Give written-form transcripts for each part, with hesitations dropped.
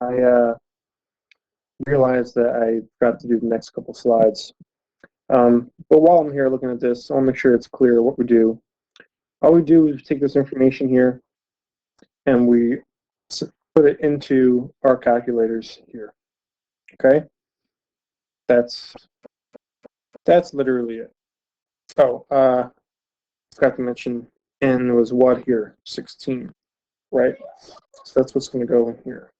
I realized that I forgot to do the next couple slides. But while I'm here looking at this, I'll make sure it's clear what we do. All we do is take this information here and we put it into our calculators here. Okay? That's literally it. Oh, forgot to mention n was what here? 16, right? So that's what's going to go in here.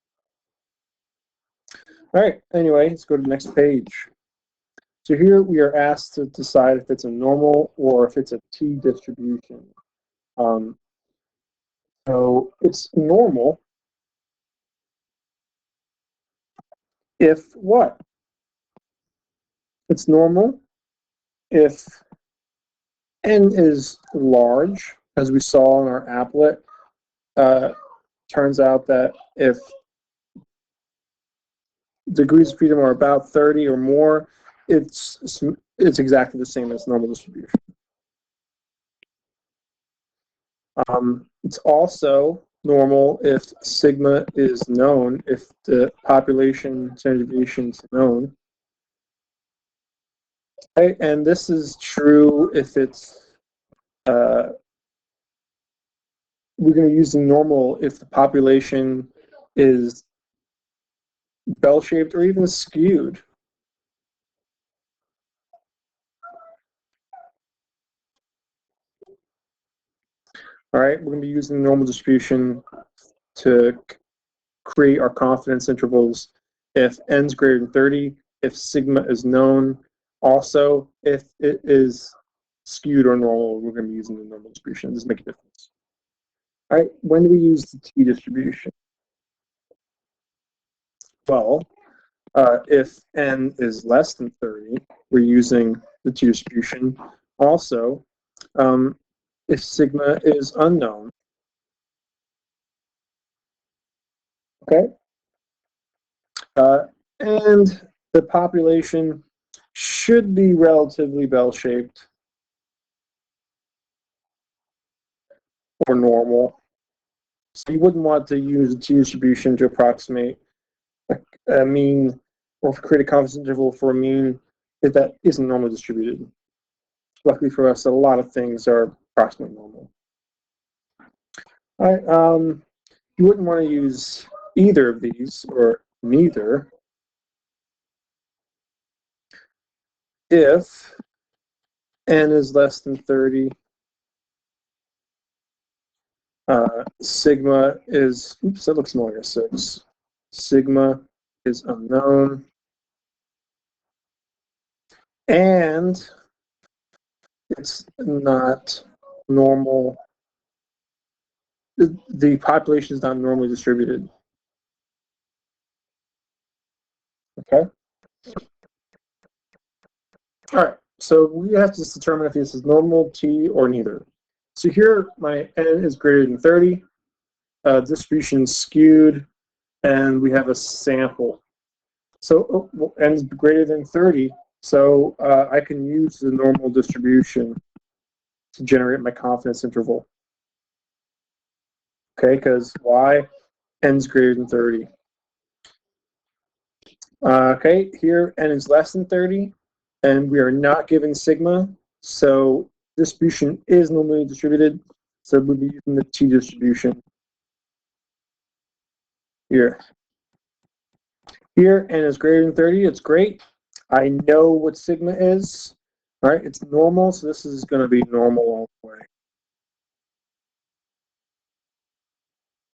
All right, anyway, let's go to the next page. So here we are asked to decide if it's a normal or if it's a t-distribution. So it's normal if what? It's normal if n is large, as we saw in our applet. Turns out that if degrees of freedom are about 30 or more, it's exactly the same as normal distribution. It's also normal if sigma is known, if the population standard deviation is known. Okay, and this is true if it's we're going to use the normal if the population is bell-shaped or even skewed. All right, we're going to be using the normal distribution to create our confidence intervals if n is greater than 30, if sigma is known. Also, if it is skewed or normal, we're going to be using the normal distribution. It doesn't make a difference. All right, when do we use the t-distribution? Well, if n is less than 30, we're using the t-distribution. Also, if sigma is unknown. Okay? And the population should be relatively bell-shaped or normal. So you wouldn't want to use the t-distribution to approximate a mean or create a confidence interval for a mean if that isn't normally distributed. Luckily for us, a lot of things are approximately normal. All right, you wouldn't want to use either of these or neither if n is less than 30. Sigma is, oops, that looks more like a 6. Sigma is unknown. And it's not normal. The population is not normally distributed. Okay? All right, so we have to just determine if this is normal, t, or neither. So here, my n is greater than 30. Distribution skewed, and we have a sample. So n is greater than 30, so I can use the normal distribution to generate my confidence interval. Okay, because why? N is greater than 30. Okay, here n is less than 30, and we are not given sigma, so distribution is normally distributed, so we'll be using the t-distribution here. Here, n is greater than 30, it's great. I know what sigma is. All right, it's normal, so this is going to be normal all the way.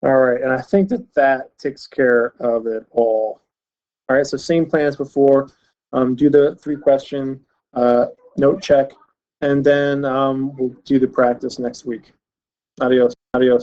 All right, and I think that takes care of it all. All right, so same plan as before. Do the 3-question note check, and then we'll do the practice next week. Adios. Adios.